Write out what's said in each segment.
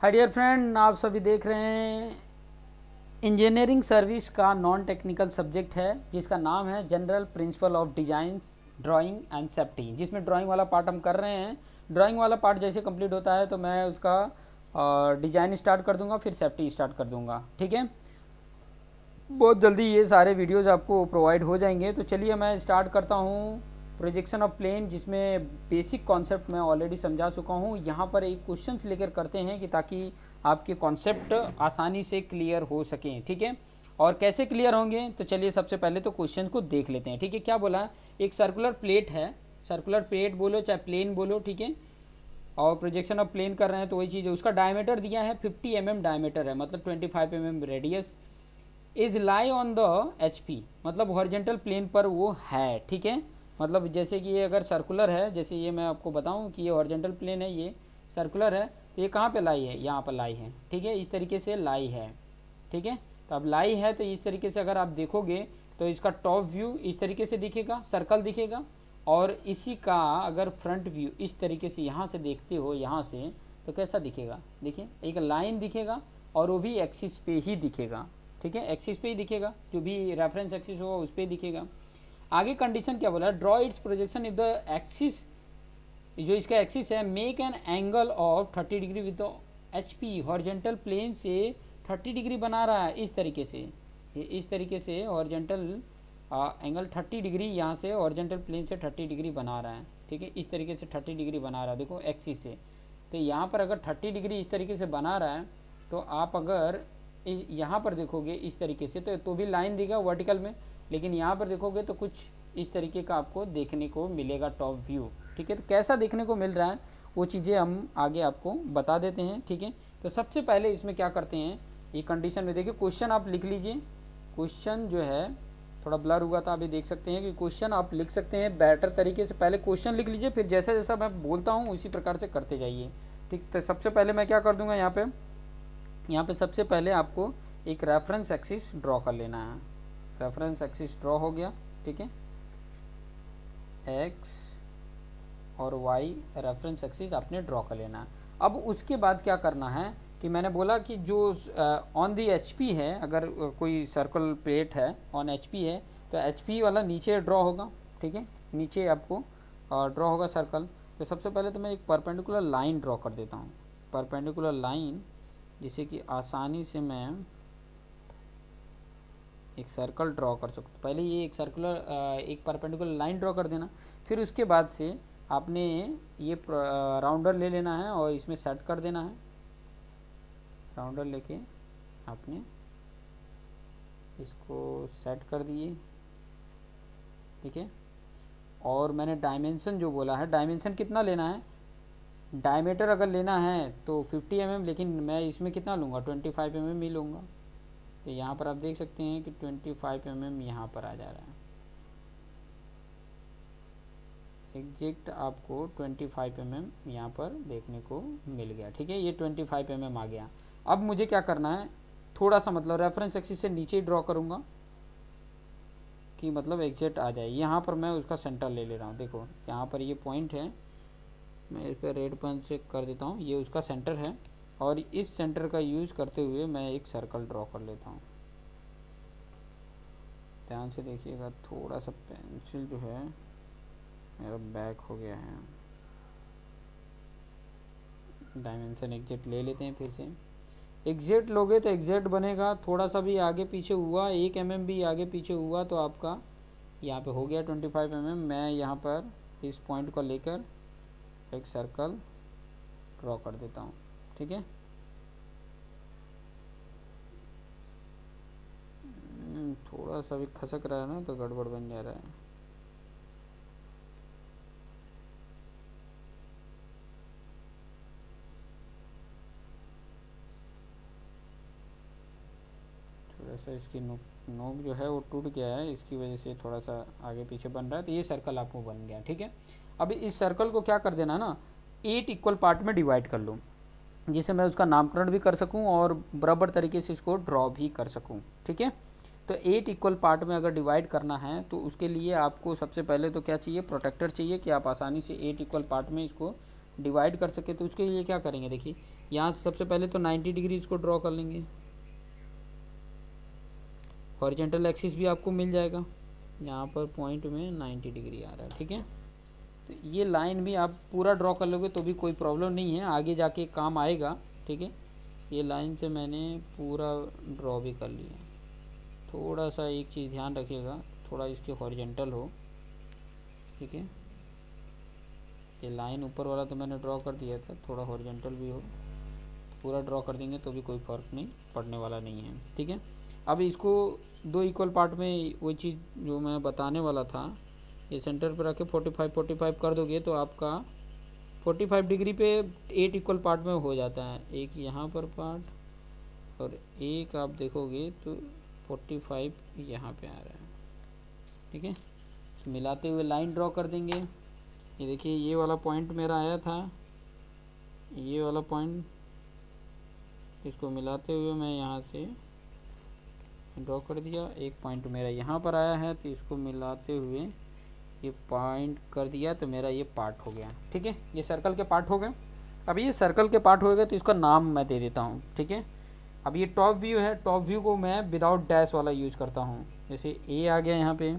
Hi dear friend, आप सभी देख रहे हैं इंजीनियरिंग सर्विस का नॉन टेक्निकल सब्जेक्ट है जिसका नाम है general principle of design drawing and safety, जिसमें ड्राइंग वाला पार्ट हम कर रहे हैं। ड्राइंग वाला पार्ट जैसे कंप्लीट होता है तो मैं उसका डिजाइन स्टार्ट कर दूंगा, फिर सेफ्टी स्टार्ट कर दूंगा। ठीक है, बहुत जल्दी ये सारे वीडियोस आपको प्रोवाइड हो जाएंगे। तो चलिए मैं स्टार्ट करता हूँ प्रोजेक्शन ऑफ प्लेन, जिसमें बेसिक कॉन्सेप्ट मैं ऑलरेडी समझा चुका हूँ। यहाँ पर एक क्वेश्चंस लेकर करते हैं कि ताकि आपके कॉन्सेप्ट आसानी से क्लियर हो सकें। ठीक है, और कैसे क्लियर होंगे तो चलिए सबसे पहले तो क्वेश्चन को देख लेते हैं। ठीक है, क्या बोला, एक सर्कुलर प्लेट है, सर्कुलर प्लेट बोलो चाहे प्लेन बोलो, ठीक है, और प्रोजेक्शन ऑफ प्लेन कर रहे हैं तो वही चीज़ है। उसका डायमीटर दिया है 50 mm डायमीटर है, मतलब 25 mm radius. Is lie on the H P, मतलब हॉरिजेंटल प्लेन पर वो है। ठीक है, मतलब जैसे कि ये अगर सर्कुलर है, जैसे ये मैं आपको बताऊं कि ये हॉरिजेंटल प्लेन है, ये सर्कुलर है, तो ये कहाँ पे लाई है, यहाँ पर लाई है। ठीक है, इस तरीके से लाई है। ठीक है, तो अब लाई है तो इस तरीके से अगर आप देखोगे तो इसका टॉप व्यू इस तरीके से दिखेगा, सर्कल दिखेगा। और इसी का अगर फ्रंट व्यू इस तरीके से यहाँ से देखते हो, यहाँ से, तो कैसा दिखेगा, देखिए एक लाइन दिखेगा, और वो भी एक्सिस पे ही दिखेगा। ठीक है, एक्सिस पे ही दिखेगा, जो भी रेफरेंस एक्सिस होगा उस पर ही दिखेगा। आगे कंडीशन क्या बोला, draw its projection if the axis, जो इसका एक्सिस है, make an angle of 30 degree with H P, horizontal plane से 30 डिग्री बना रहा है इस तरीके से। ये इस तरीके से हॉरिजेंटल एंगल 30 डिग्री यहाँ से हॉरिजेंटल प्लेन से 30 डिग्री बना रहा है। ठीक है, इस तरीके से 30 डिग्री बना रहा है, देखो एक्सिस से। तो यहाँ पर अगर 30 डिग्री इस तरीके से बना रहा है, तो आप अगर यहाँ पर देखोगे इस तरीके से तो भी लाइन दिखेगा वर्टिकल में, लेकिन यहाँ पर देखोगे तो कुछ इस तरीके का आपको देखने को मिलेगा टॉप व्यू। ठीक है, तो कैसा देखने को मिल रहा है वो चीज़ें हम आगे आपको बता देते हैं। ठीक है, तो सबसे पहले इसमें क्या करते हैं, ये कंडीशन में देखिए क्वेश्चन आप लिख लीजिए। क्वेश्चन जो है थोड़ा ब्लर हुआ था, अभी देख सकते हैं कि क्वेश्चन आप लिख सकते हैं बेटर तरीके से। पहले क्वेश्चन लिख लीजिए, फिर जैसा जैसा मैं बोलता हूँ उसी प्रकार से करते जाइए। ठीक, तो सबसे पहले मैं क्या कर दूंगा, यहाँ पे सबसे पहले आपको एक रेफरेंस एक्सिस ड्रॉ कर लेना है। रेफरेंस एक्सिस ड्रॉ हो गया। ठीक है, एक्स और वाई रेफरेंस एक्सिस आपने ड्रॉ कर लेना है। अब उसके बाद क्या करना है कि मैंने बोला कि जो ऑन दी एच पी है, अगर कोई सर्कल प्लेट है ऑन एच पी है, तो एच पी वाला नीचे ड्रॉ होगा। ठीक है, नीचे आपको ड्रॉ होगा सर्कल। तो सबसे पहले तो मैं एक परपेंडिकुलर लाइन ड्रॉ कर देता हूँ, परपेंडिकुलर लाइन, जिससे कि आसानी से मैं एक सर्कल ड्रॉ कर सकूँ। पहले ये एक सर्कुलर एक परपेंडिकुलर लाइन ड्रॉ कर देना, फिर उसके बाद से आपने ये राउंडर ले लेना है और इसमें सेट कर देना है। राउंडर लेके आपने इसको सेट कर दिए। ठीक है, और मैंने डायमेंशन जो बोला है, डायमेंशन कितना लेना है, डायमीटर अगर लेना है तो 50 mm, लेकिन मैं इसमें कितना लूँगा, 25 mm ही लूँगा। तो यहाँ पर आप देख सकते हैं कि 25 mm यहाँ पर आ जा रहा है, एग्जैक्ट आपको 25 mm यहाँ पर देखने को मिल गया। ठीक है, ये 25 mm आ गया। अब मुझे क्या करना है, थोड़ा सा मतलब रेफरेंस एक्सिस से नीचे ही ड्रॉ करूँगा कि मतलब एग्जैक्ट आ जाए। यहाँ पर मैं उसका सेंटर ले ले रहा हूँ, देखो यहाँ पर ये पॉइंट है, मैं इस पर रेड पेन से कर देता हूँ, ये उसका सेंटर है। और इस सेंटर का यूज़ करते हुए मैं एक सर्कल ड्रॉ कर लेता हूँ। ध्यान से देखिएगा, थोड़ा सा पेंसिल जो है मेरा बैक हो गया है। डायमेंशन एग्जैक्ट ले लेते हैं, फिर से एग्जैक्ट लोगे तो एग्जैक्ट बनेगा। थोड़ा सा भी आगे पीछे हुआ, 1 mm भी आगे पीछे हुआ तो आपका यहाँ पे हो गया 25 mm। मैं यहाँ पर इस पॉइंट को लेकर एक सर्कल ड्रॉ कर देता हूँ। ठीक है, थोड़ा सा भी खसक रहा है ना तो गड़बड़ बन जा रहा है। थोड़ा सा इसकी नोक जो है वो टूट गया है, इसकी वजह से थोड़ा सा आगे पीछे बन रहा है। तो ये सर्कल आपको बन गया। ठीक है, अब इस सर्कल को क्या कर देना ना, 8 इक्वल पार्ट में डिवाइड कर लो, जिससे मैं उसका नामकरण भी कर सकूं और बराबर तरीके से इसको ड्रॉ भी कर सकूं। ठीक है, तो 8 इक्वल पार्ट में अगर डिवाइड करना है तो उसके लिए आपको सबसे पहले तो क्या चाहिए, प्रोटेक्टर चाहिए कि आप आसानी से 8 इक्वल पार्ट में इसको डिवाइड कर सके, तो उसके लिए क्या करेंगे, देखिए यहाँ से सबसे पहले तो 90 डिग्री इसको ड्रॉ कर लेंगे। हॉरिजेंटल एक्सिस भी आपको मिल जाएगा, यहाँ पर पॉइंट में 90 डिग्री आ रहा है, ठीक है। तो ये लाइन भी आप पूरा ड्रॉ कर लोगे तो भी कोई प्रॉब्लम नहीं है, आगे जाके काम आएगा, ठीक है। ये लाइन से मैंने पूरा ड्रॉ भी कर लिया। थोड़ा सा एक चीज़ ध्यान रखिएगा, थोड़ा इसके हॉरिजेंटल हो, ठीक है। ये लाइन ऊपर वाला तो मैंने ड्रॉ कर दिया था, थोड़ा हॉरिजेंटल भी हो, पूरा ड्रॉ कर देंगे तो भी कोई फ़र्क नहीं पड़ने वाला नहीं है, ठीक है। अब इसको दो इक्वल पार्ट में वही चीज़ जो मैं बताने वाला था, ये सेंटर पर रख के 45 कर दोगे तो आपका 45 डिग्री पे 8 इक्वल पार्ट में हो जाता है। एक यहाँ पर पार्ट और एक आप देखोगे तो 45 यहाँ पे आ रहा है, ठीक है। तो मिलाते हुए लाइन ड्रॉ कर देंगे। ये देखिए ये वाला पॉइंट मेरा आया था, ये वाला पॉइंट, इसको मिलाते हुए मैं यहाँ से ड्रॉ कर दिया। एक पॉइंट मेरा यहाँ पर आया है तो इसको मिलाते हुए ये पॉइंट कर दिया, तो मेरा ये पार्ट हो गया, ठीक है। ये सर्कल के पार्ट हो गए। अब ये सर्कल के पार्ट हो गए तो इसका नाम मैं दे देता हूँ, ठीक है। अब ये टॉप व्यू है, टॉप व्यू को मैं विदाउट डैश वाला यूज करता हूँ। जैसे ए आ गया यहाँ पे,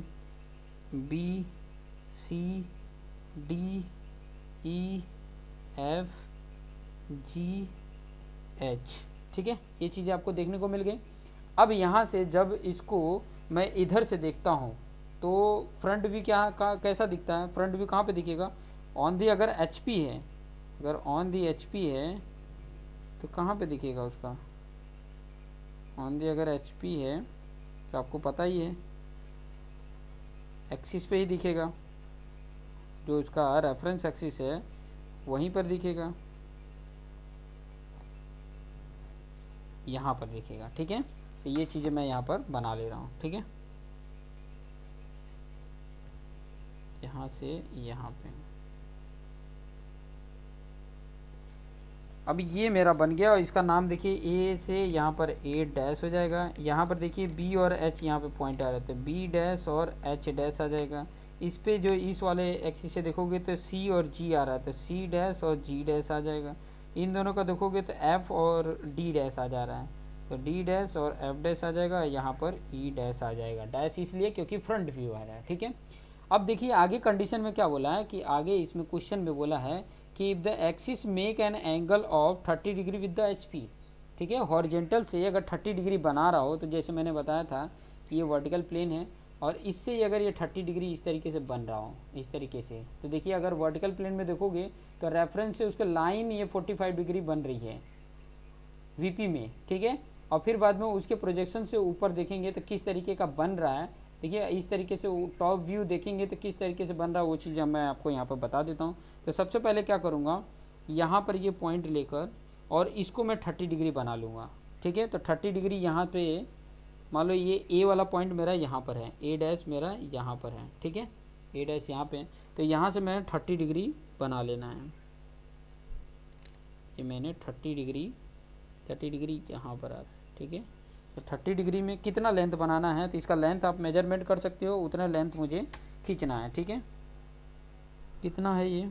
B C D E F G H, ठीक है। ये चीज़ें आपको देखने को मिल गई। अब यहाँ से जब इसको मैं इधर से देखता हूँ तो फ्रंट व्यू कैसा दिखता है, फ्रंट व्यू कहाँ पे दिखेगा, ऑन दी अगर एच पी है, अगर ऑन दी एच पी है तो कहाँ पे दिखेगा उसका, ऑन दी अगर एच पी है तो आपको पता ही है एक्सिस पे ही दिखेगा, जो उसका रेफरेंस एक्सिस है वहीं पर दिखेगा, यहाँ पर दिखेगा, ठीक है। तो ये चीज़ें मैं यहाँ पर बना ले रहा हूँ, ठीक है। यहाँ से यहाँ पे अब ये मेरा बन गया और इसका नाम देखिए ए से यहाँ पर ए डैश हो जाएगा। यहाँ पर देखिए बी और एच यहाँ पे पॉइंट आ रहे थे, बी डैश और एच डैश आ जाएगा। इस पे जो इस वाले एक्सिस से देखोगे तो सी और जी आ रहा है, तो सी डैश और जी डैश आ जाएगा। इन दोनों का देखोगे तो एफ और डी डैश आ जा रहा है, तो डी डैश और एफ डैश आ जाएगा, यहाँ पर ई डैश आ जाएगा। डैश इसलिए क्योंकि फ्रंट व्यू आ रहा है, ठीक है। अब देखिए आगे कंडीशन में क्या बोला है कि आगे इसमें क्वेश्चन में बोला है कि if the axis make an angle of 30 degree with the H P, ठीक है। हॉरिजेंटल से अगर 30 डिग्री बना रहा हो तो जैसे मैंने बताया था कि ये वर्टिकल प्लेन है और इससे अगर ये 30 डिग्री इस तरीके से बन रहा हो, इस तरीके से, तो देखिए अगर वर्टिकल प्लेन में देखोगे तो रेफरेंस से उसका लाइन ये 45 डिग्री बन रही है वीपी में, ठीक है। और फिर बाद में उसके प्रोजेक्शन से ऊपर देखेंगे तो किस तरीके का बन रहा है, देखिए इस तरीके से टॉप व्यू देखेंगे तो किस तरीके से बन रहा है वो चीज़ मैं आपको यहाँ पर बता देता हूँ। तो सबसे पहले क्या करूँगा, यहाँ पर ये पॉइंट लेकर और इसको मैं 30 डिग्री बना लूँगा, ठीक है। तो 30 डिग्री यहाँ पे मान लो ये ए वाला पॉइंट मेरा यहाँ पर है, ए डैश मेरा यहाँ पर है, ठीक है, ए डैश यहाँ पे, तो यहाँ से मैंने 30 डिग्री बना लेना है। ये मैंने 30 डिग्री यहाँ पर आ रहा है, ठीक है। तो 30 डिग्री में कितना लेंथ बनाना है, तो इसका लेंथ आप मेजरमेंट कर सकते हो, उतना लेंथ मुझे खींचना है, ठीक है। कितना है ये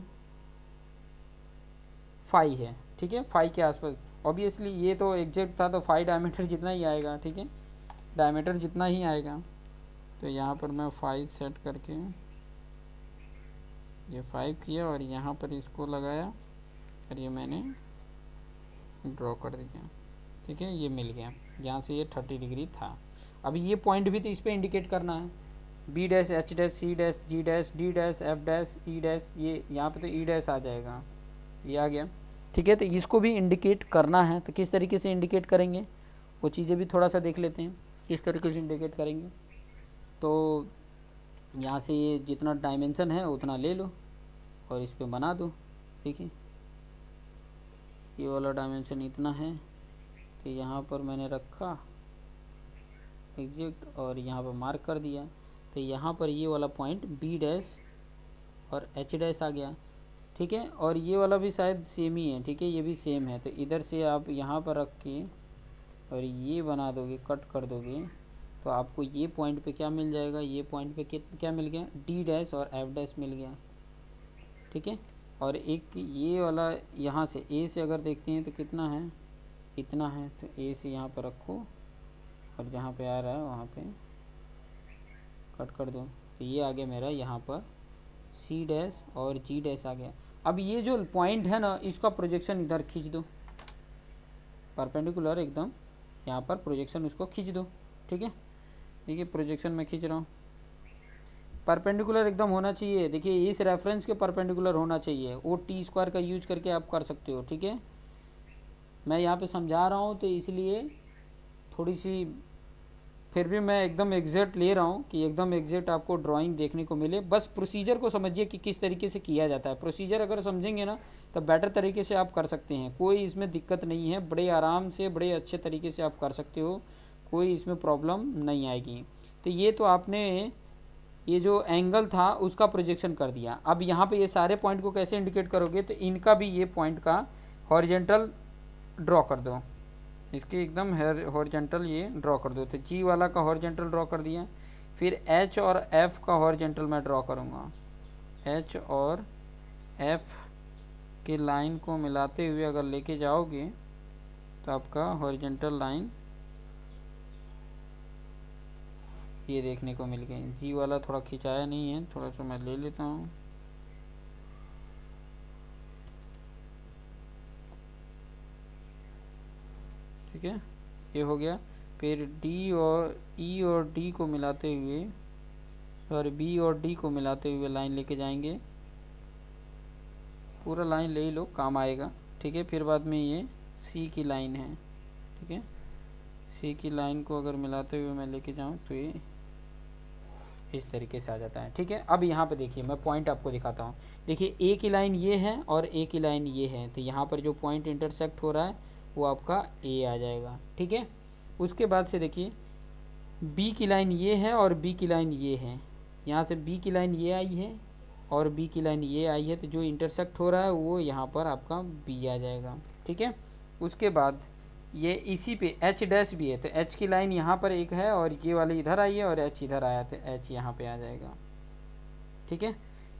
5 है, ठीक है, 5 के आसपास। ऑब्वियसली ये तो एग्जैक्ट था तो 5 डायमीटर जितना ही आएगा, ठीक है, डायमीटर जितना ही आएगा। तो यहाँ पर मैं 5 सेट करके ये 5 किया और यहाँ पर इसको लगाया और ये मैंने ड्रॉ कर दिया, ठीक है। ये मिल गया, यहाँ से ये 30 डिग्री था। अभी ये पॉइंट भी तो इस पर इंडिकेट करना है, B dash H dash C dash G dash D dash F dash E dash, ये यहाँ पे तो ई डैश आ जाएगा, ये आ गया, ठीक है। तो इसको भी इंडिकेट करना है, तो किस तरीके से इंडिकेट करेंगे वो चीज़ें भी थोड़ा सा देख लेते हैं, किस तरीके से इंडिकेट करेंगे। तो यहाँ से ये जितना डायमेंशन है उतना ले लो और इस पर बना दो, ठीक है। ये वाला डायमेंशन इतना है तो यहाँ पर मैंने रखा एग्जैक्ट और यहाँ पर मार्क कर दिया, तो यहाँ पर ये वाला पॉइंट बी डैश और एच डैश आ गया, ठीक है। और ये वाला भी शायद सेम ही है, ठीक है, ये भी सेम है। तो इधर से आप यहाँ पर रख के और ये बना दोगे, कट कर दोगे, तो आपको ये पॉइंट पे क्या मिल जाएगा, ये पॉइंट पे क्या मिल गया, डी डैश और एफ डैश मिल गया, ठीक है। और एक ये वाला यहाँ से ए से अगर देखते हैं तो कितना है, इतना है, तो ए से यहाँ पर रखो और जहाँ पे आ रहा है वहाँ पे कट कर दो, तो ये आ गया मेरा यहाँ पर सी डैश और जी डैश आ गया। अब ये जो पॉइंट है ना, इसका प्रोजेक्शन इधर खींच दो, परपेंडिकुलर एकदम यहाँ पर प्रोजेक्शन उसको खींच दो। ठीक है, देखिए प्रोजेक्शन मैं खींच रहा हूँ, परपेंडिकुलर एकदम होना चाहिए। देखिए इस रेफरेंस के परपेंडिकुलर होना चाहिए, वो टी स्क्वायर का यूज करके आप कर सकते हो। ठीक है, मैं यहाँ पे समझा रहा हूँ तो इसलिए थोड़ी सी, फिर भी मैं एकदम एग्जैक्ट ले रहा हूँ कि एकदम एग्जैक्ट आपको ड्राइंग देखने को मिले। बस प्रोसीजर को समझिए कि किस तरीके से किया जाता है। प्रोसीजर अगर समझेंगे ना तो बेटर तरीके से आप कर सकते हैं, कोई इसमें दिक्कत नहीं है, बड़े आराम से बड़े अच्छे तरीके से आप कर सकते हो, कोई इसमें प्रॉब्लम नहीं आएगी। तो ये तो आपने ये जो एंगल था उसका प्रोजेक्शन कर दिया। अब यहाँ पे ये सारे पॉइंट को कैसे इंडिकेट करोगे, तो इनका भी ये पॉइंट का हॉरिजेंटल ड्रॉ कर दो, इसके एकदम हॉरिजेंटल ये ड्रॉ कर दो। तो जी वाला का हॉरिजेंटल ड्रॉ कर दिया। फिर एच और एफ का हॉरिजेंटल मैं ड्रॉ करूँगा। एच और एफ के लाइन को मिलाते हुए अगर लेके जाओगे तो आपका हॉरिजेंटल लाइन ये देखने को मिल गई। जी वाला थोड़ा खिंचाया नहीं है, थोड़ा सा मैं ले लेता हूँ। ठीक है, ये हो गया। फिर डी और ई और डी को मिलाते हुए, सॉरी बी और डी को मिलाते हुए लाइन लेके जाएंगे, पूरा लाइन ले ही लो, काम आएगा। ठीक है, फिर बाद में ये सी की लाइन है। ठीक है, सी की लाइन को अगर मिलाते हुए मैं लेके जाऊँ तो ये इस तरीके से आ जाता है। ठीक है, अब यहाँ पे देखिए मैं पॉइंट आपको दिखाता हूँ। देखिए ए की लाइन ये है और ए की लाइन ये है, तो यहाँ पर जो पॉइंट इंटरसेक्ट हो रहा है वो आपका ए आ जाएगा। ठीक है, उसके बाद से देखिए बी की लाइन ये है और बी की लाइन ये है, यहाँ से बी की लाइन ये आई है और बी की लाइन ये आई है, तो जो इंटरसेक्ट हो रहा है वो यहाँ पर आपका बी आ जाएगा। ठीक है, उसके बाद ये इसी पे एच डैश भी है, तो एच की लाइन यहाँ पर एक है और ये वाली इधर आई है और एच इधर आया, तो एच यहाँ पे आ जाएगा। ठीक है,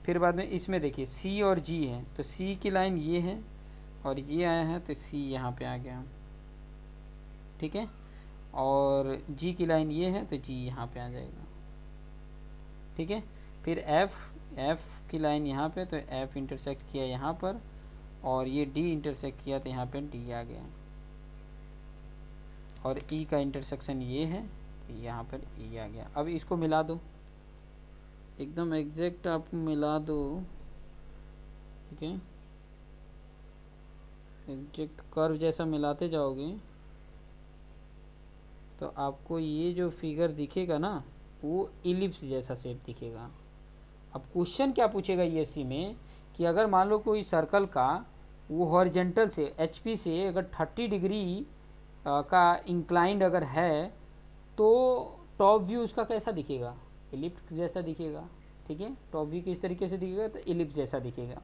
फिर बाद में इसमें देखिए सी और जी है, तो सी की लाइन ये है और ये आया है, तो सी यहाँ पे आ गया। ठीक है, और जी की लाइन ये है तो जी यहाँ पे आ जाएगा। ठीक है, फिर एफ की लाइन यहाँ पे, तो एफ इंटरसेक्ट किया यहाँ पर और ये डी इंटरसेक्ट किया तो यहाँ पे डी आ गया, और ई का इंटरसेक्शन ये है तो यहाँ पर ई आ गया। अब इसको मिला दो, एकदम एग्जैक्ट आप मिला दो। ठीक है, एग्जैक्ट कर्व जैसा मिलाते जाओगे तो आपको ये जो फिगर दिखेगा ना वो इलिप्स जैसा शेप दिखेगा। अब क्वेश्चन क्या पूछेगा यूएससी में कि अगर मान लो कोई सर्कल का वो हॉरिजेंटल से एचपी से अगर 30 डिग्री का इंक्लाइंड अगर है तो टॉप व्यू उसका कैसा दिखेगा, इलिप्स जैसा दिखेगा। ठीक है, टॉप व्यू किस तरीके से दिखेगा, तो इलिप्स जैसा दिखेगा।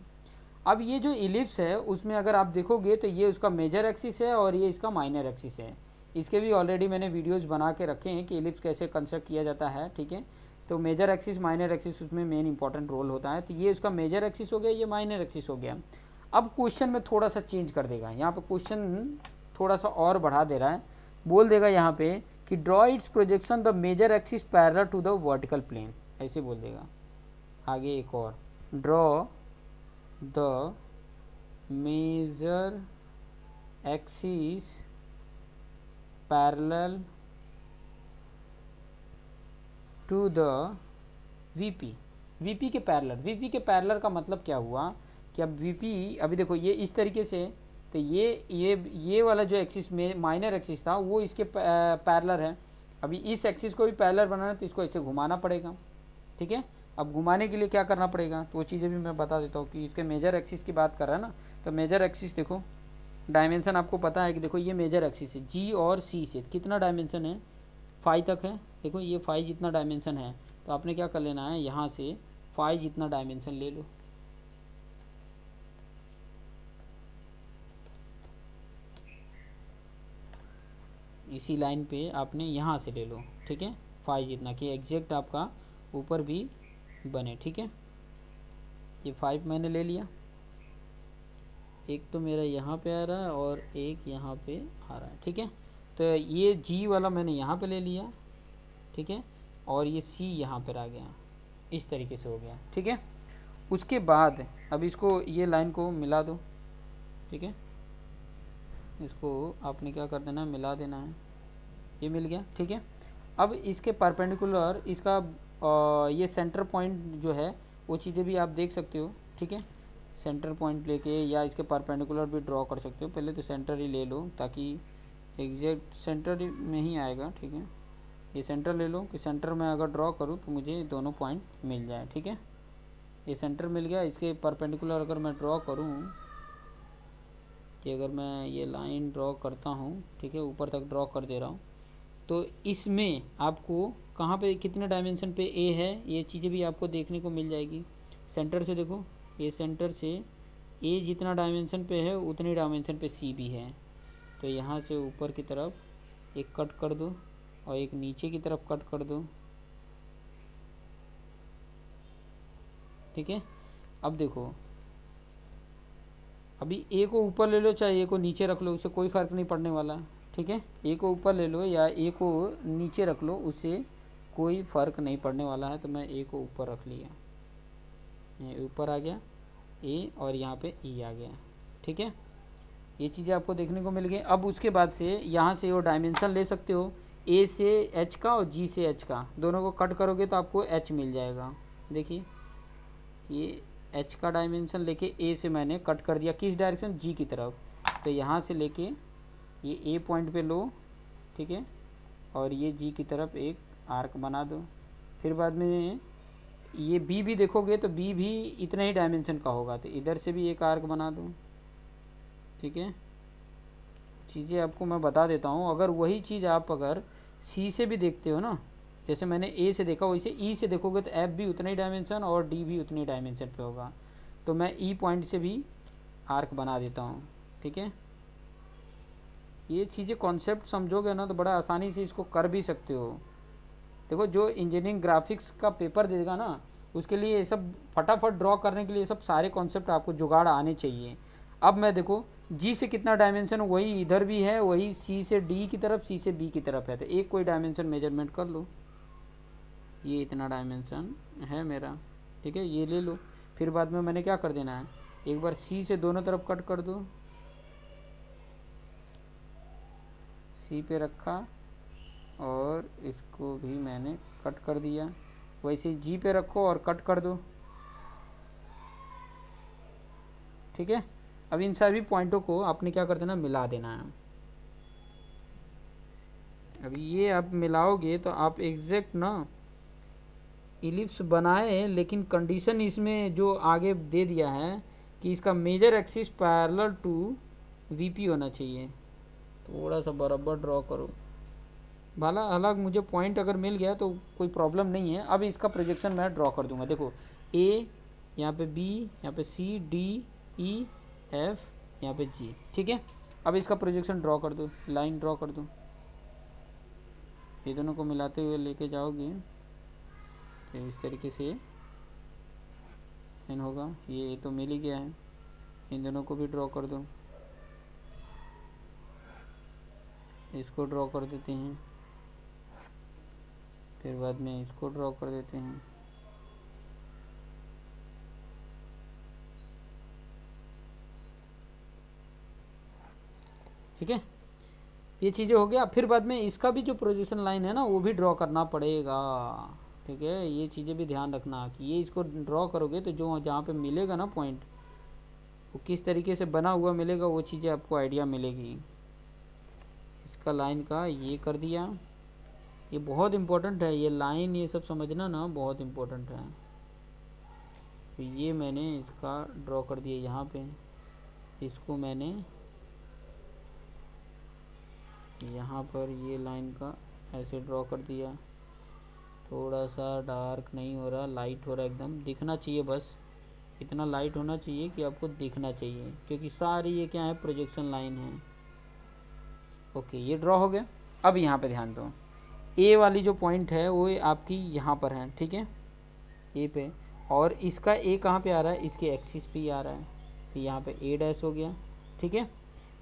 अब ये जो इलिप्स है उसमें अगर आप देखोगे तो ये उसका मेजर एक्सिस है और ये इसका माइनर एक्सिस है। इसके भी ऑलरेडी मैंने वीडियोस बना के रखे हैं कि इलिप्स कैसे कंस्ट्रक्ट किया जाता है। ठीक है, तो मेजर एक्सिस माइनर एक्सिस उसमें मेन इंपॉर्टेंट रोल होता है। तो ये उसका मेजर एक्सिस हो गया, ये माइनर एक्सिस हो गया। अब क्वेश्चन में थोड़ा सा चेंज कर देगा, यहाँ पे क्वेश्चन थोड़ा सा और बढ़ा दे रहा है, बोल देगा यहाँ पे कि draw its projection the major axis parallel to the vertical plane, ऐसे बोल देगा। आगे एक और, draw the major axis parallel to the VP, VP के पैरेलल। वीपी के पैरेलल का मतलब क्या हुआ कि अब वीपी, अभी देखो ये इस तरीके से, तो ये वाला जो एक्सिस में माइनर एक्सिस था वो इसके पैरेलल है। अभी इस एक्सिस को भी पैरेलल बनाना है तो इसको ऐसे घुमाना पड़ेगा। ठीक है, अब घुमाने के लिए क्या करना पड़ेगा तो वो चीज़ें भी मैं बता देता हूँ कि इसके मेजर एक्सिस की बात कर रहा है ना, तो मेजर एक्सिस देखो डायमेंशन आपको पता है कि देखो ये मेजर एक्सिस है, जी और सी से कितना डायमेंशन है, 5 तक है। देखो ये 5 जितना डायमेंशन है, तो आपने क्या कर लेना है, यहाँ से 5 जितना डायमेंशन ले लो। इसी लाइन पे आपने यहाँ से ले लो। ठीक है, 5 जितना कि एग्जैक्ट आपका ऊपर भी बने। ठीक है, ये 5 मैंने ले लिया। एक तो मेरा यहाँ पे आ रहा है और एक यहाँ पे आ रहा है, ठीक है। तो ये जी वाला मैंने यहाँ पे ले लिया, ठीक है, और ये सी यहाँ पर आ गया, इस तरीके से हो गया, ठीक है। उसके बाद अब इसको ये लाइन को मिला दो, ठीक है, इसको आपने क्या कर देना है, मिला देना है, ये मिल गया, ठीक है। अब इसके परपेंडिकुलर इसका ये सेंटर पॉइंट जो है वो चीज़ें भी आप देख सकते हो, ठीक है। सेंटर पॉइंट लेके या इसके परपेंडिकुलर भी ड्रॉ कर सकते हो। पहले तो सेंटर ही ले लो ताकि एग्जैक्ट सेंटर में ही आएगा, ठीक है। ये सेंटर ले लो कि सेंटर में अगर ड्रॉ करूँ तो मुझे दोनों पॉइंट मिल जाए, ठीक है। ये सेंटर मिल गया। इसके परपेंडिकुलर अगर मैं ड्रॉ करूँ कि अगर मैं ये लाइन ड्रॉ करता हूँ, ठीक है, ऊपर तक ड्रॉ कर दे रहा हूँ, तो इसमें आपको कहाँ पे कितने डायमेंशन पे ए है ये चीज़ें भी आपको देखने को मिल जाएगी। सेंटर से देखो, ये सेंटर से ए जितना डायमेंशन पे है उतनी डायमेंशन पे सी भी है। तो यहाँ से ऊपर की तरफ एक कट कर दो और एक नीचे की तरफ कट कर दो, ठीक है। अब देखो, अभी ए को ऊपर ले लो चाहे ए को नीचे रख लो, उससे कोई फ़र्क नहीं पड़ने वाला, ठीक है। ए को ऊपर ले लो या ए को नीचे रख लो, उससे कोई फ़र्क नहीं पड़ने वाला है। तो मैं ए को ऊपर रख लिया, ये ऊपर आ गया ए और यहाँ पे ई आ गया, ठीक है। ये चीज़ें आपको देखने को मिल गई। अब उसके बाद से यहाँ से वो डायमेंशन ले सकते हो, ए से एच का और जी से एच का, दोनों को कट करोगे तो आपको एच मिल जाएगा। देखिए ये एच का डायमेंशन लेके ए से मैंने कट कर दिया, किस डायरेक्शन, जी की तरफ। तो यहाँ से लेके ये ए पॉइंट पे लो, ठीक है, और ये जी की तरफ एक आर्क बना दो। फिर बाद में ये बी भी देखोगे तो बी भी इतना ही डायमेंशन का होगा, तो इधर से भी एक आर्क बना दो, ठीक है। चीज़ें आपको मैं बता देता हूँ। अगर वही चीज़ आप अगर सी से भी देखते हो ना, जैसे मैंने ए से देखा वैसे ई से देखोगे तो एफ भी उतना ही डायमेंशन और डी भी उतनी डायमेंशन पे होगा। तो मैं ई पॉइंट से भी आर्क बना देता हूँ, ठीक है। ये चीज़ें कॉन्सेप्ट समझोगे ना तो बड़ा आसानी से इसको कर भी सकते हो। देखो जो इंजीनियरिंग ग्राफिक्स का पेपर देगा ना उसके लिए ये सब फटाफट ड्रॉ करने के लिए सब सारे कॉन्सेप्ट आपको जुगाड़ आने चाहिए। अब मैं देखो जी से कितना डायमेंशन वही इधर भी है, वही सी से डी की तरफ, सी से बी की तरफ है, तो एक कोई डायमेंशन मेजरमेंट कर लो, ये इतना डायमेंशन है मेरा, ठीक है, ये ले लो। फिर बाद में मैंने क्या कर देना है, एक बार सी से दोनों तरफ कट कर दो, सी पे रखा और इसको भी मैंने कट कर दिया। वैसे जी पे रखो और कट कर दो, ठीक है। अब इन सभी पॉइंटों को आपने क्या कर देना, मिला देना है। अब ये आप मिलाओगे तो आप एग्जैक्ट ना इलिप्स बनाए, लेकिन कंडीशन इसमें जो आगे दे दिया है कि इसका major axis parallel to VP होना चाहिए। थोड़ा सा बराबर ड्रॉ करो, भला हालांकि मुझे पॉइंट अगर मिल गया तो कोई प्रॉब्लम नहीं है। अब इसका प्रोजेक्शन मैं ड्रॉ कर दूंगा। देखो ए, यहाँ पे बी, यहाँ पे सी, डी, ई, एफ, यहाँ पे जी, ठीक है। अब इसका प्रोजेक्शन ड्रॉ कर दो, लाइन ड्रॉ कर दो। ये दोनों को मिलाते हुए लेके जाओगे तो इस तरीके से इन होगा। ये तो मिल ही गया है, इन दोनों को भी ड्रॉ कर दो। इसको ड्रॉ कर देते हैं, फिर बाद में इसको ड्रॉ कर देते हैं। ठीक है, ये चीज़ें हो गया। फिर बाद में इसका भी जो प्रोजेक्शन लाइन है ना वो भी ड्रॉ करना पड़ेगा, ठीक है। ये चीज़ें भी ध्यान रखना कि ये इसको ड्रॉ करोगे तो जो जहाँ पे मिलेगा ना पॉइंट वो किस तरीके से बना हुआ मिलेगा, वो चीज़ें आपको आइडिया मिलेगी। इसका लाइन का ये कर दिया, ये बहुत इम्पोर्टेंट है, ये लाइन ये सब समझना ना बहुत इम्पोर्टेंट है। तो ये मैंने इसका ड्रॉ कर दिया यहाँ पे, इसको मैंने यहाँ पर ये लाइन का ऐसे ड्रॉ कर दिया। थोड़ा सा डार्क नहीं हो रहा, लाइट हो रहा, एकदम दिखना चाहिए, बस इतना लाइट होना चाहिए कि आपको दिखना चाहिए, क्योंकि सारी ये क्या है, प्रोजेक्शन लाइन है। ओके, ये ड्रॉ हो गया। अब यहाँ पे ध्यान दो, ए वाली जो पॉइंट है वो आपकी यहाँ पर है, ठीक है, ए पे, और इसका ए कहाँ पे आ रहा है, इसके एक्सिस पे ही आ रहा है। तो यहाँ पे ए डैश हो गया, ठीक है।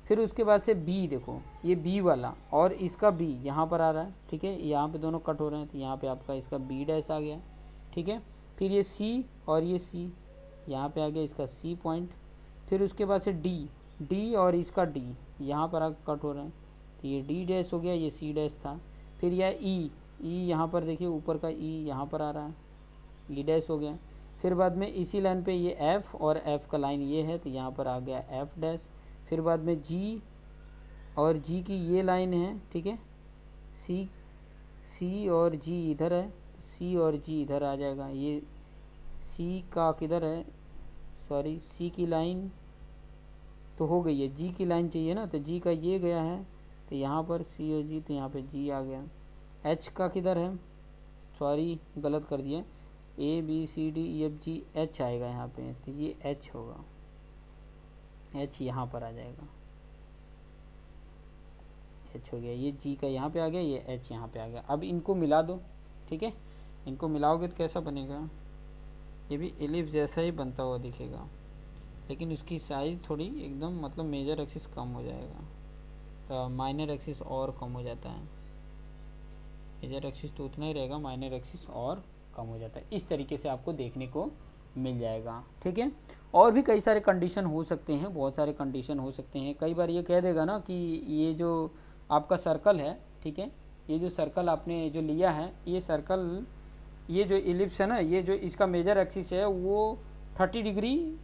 फिर उसके बाद से बी, देखो ये बी वाला और इसका बी यहाँ पर आ रहा है, ठीक है, यहाँ पे दोनों कट हो रहे हैं, तो यहाँ पे आपका इसका बी डैश आ गया, ठीक है। फिर ये सी और ये सी यहाँ पे आ गया इसका सी पॉइंट। फिर उसके बाद से डी, डी और इसका डी यहाँ पर आकर कट हो रहे हैं, तो ये डी डैश हो गया, ये सी डैश था। फिर यह ई, ई यहाँ पर देखिए ऊपर का ई यहाँ पर आ रहा है, ई डैश हो गया। फिर बाद में इसी लाइन पे ये एफ़ और एफ़ का लाइन ये है, तो यहाँ पर आ गया एफ़ डैश। फिर बाद में जी और जी की ये लाइन है, ठीक है, सी, सी और जी इधर है, सी और जी इधर आ जाएगा। ये सी का किधर है, सॉरी सी की लाइन तो हो गई है, जी की लाइन चाहिए ना, तो जी का ये गया है, तो यहाँ पर सी और जी, तो यहाँ पे जी आ गया। एच का किधर है, सॉरी गलत कर दिया, A B C D E F G, H आएगा यहाँ पे, तो ये एच होगा, एच यहाँ पर आ जाएगा, एच हो गया। ये जी का यहाँ पे आ गया, ये एच यहाँ पे आ गया। अब इनको मिला दो, ठीक है, इनको मिलाओगे तो कैसा बनेगा, ये भी एलिप्स जैसा ही बनता हुआ दिखेगा, लेकिन उसकी साइज़ थोड़ी एकदम मतलब मेजर एक्सिस कम हो जाएगा, तो माइनर एक्सिस और कम हो जाता है। मेजर एक्सिस तो उतना ही रहेगा, माइनर एक्सिस और कम हो जाता है। इस तरीके से आपको देखने को मिल जाएगा, ठीक है। और भी कई सारे कंडीशन हो सकते हैं, बहुत सारे कंडीशन हो सकते हैं। कई बार ये कह देगा ना कि ये जो आपका सर्कल है, ठीक है, ये जो सर्कल आपने जो लिया है, ये सर्कल, ये जो इलिप्स है ना, ये जो इसका मेजर एक्सिस है वो 30 डिग्री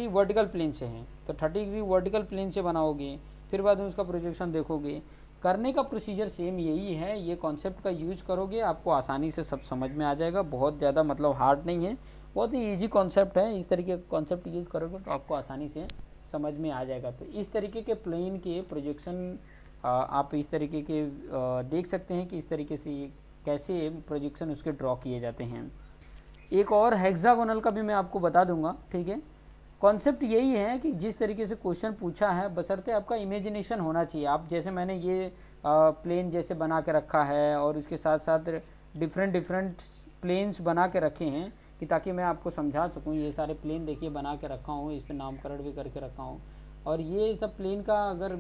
वर्टिकल प्लेन से है, तो 30 डिग्री वर्टिकल प्लेन से बनाओगे, फिर बाद में उसका प्रोजेक्शन देखोगे। करने का प्रोसीजर सेम यही है, ये कॉन्सेप्ट का यूज करोगे आपको आसानी से सब समझ में आ जाएगा। बहुत ज़्यादा मतलब हार्ड नहीं है, बहुत ही ईजी कॉन्सेप्ट है। इस तरीके का कॉन्सेप्ट यूज करोगे तो आपको आसानी से समझ में आ जाएगा। तो इस तरीके के प्लेन के प्रोजेक्शन आप इस तरीके के देख सकते हैं कि इस तरीके से कैसे प्रोजेक्शन उसके ड्रॉ किए जाते हैं। एक और हेक्सागोनल का भी मैं आपको बता दूंगा, ठीक है। कॉन्सेप्ट यही है कि जिस तरीके से क्वेश्चन पूछा है, बशर्ते आपका इमेजिनेशन होना चाहिए। आप जैसे मैंने ये प्लेन जैसे बना के रखा है और उसके साथ साथ डिफरेंट प्लेन्स बना के रखे हैं कि ताकि मैं आपको समझा सकूं। ये सारे प्लेन देखिए बना के रखा हूँ, इस पर नामकरण भी करके रखा हूँ, और ये सब प्लेन का अगर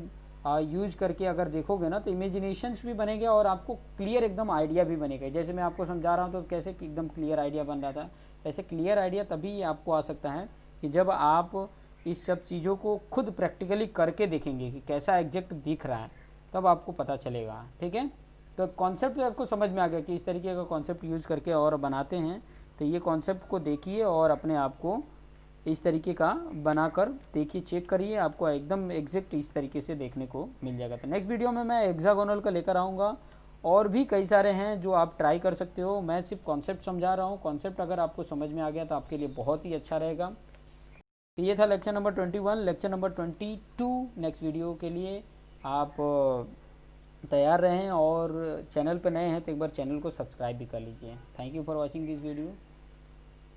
यूज करके अगर देखोगे ना तो इमेजिनेशंस भी बनेंगे और आपको क्लियर एकदम आइडिया भी बनेगा। जैसे मैं आपको समझा रहा हूँ तो कैसे एकदम क्लियर आइडिया बन रहा था, ऐसे क्लियर आइडिया तभी आपको आ सकता है कि जब आप इस सब चीज़ों को खुद प्रैक्टिकली करके देखेंगे कि कैसा एग्जैक्ट दिख रहा है, तब आपको पता चलेगा, ठीक है। तो कॉन्सेप्ट आपको समझ में आ गया कि इस तरीके का कॉन्सेप्ट यूज़ करके और बनाते हैं। तो ये कॉन्सेप्ट को देखिए और अपने आप को इस तरीके का बनाकर देखिए, चेक करिए, आपको एकदम एग्जैक्ट इस तरीके से देखने को मिल जाएगा। तो नेक्स्ट वीडियो में मैं हेक्सागोनल का लेकर आऊँगा, और भी कई सारे हैं जो आप ट्राई कर सकते हो। मैं सिर्फ कॉन्सेप्ट समझा रहा हूँ, कॉन्सेप्ट अगर आपको समझ में आ गया तो आपके लिए बहुत ही अच्छा रहेगा। तो ये था lecture number 21। Lecture number 22 next video के लिए आप तैयार रहें, और चैनल पर नए हैं तो एक बार चैनल को सब्सक्राइब भी कर लीजिए। Thank you for watching this video.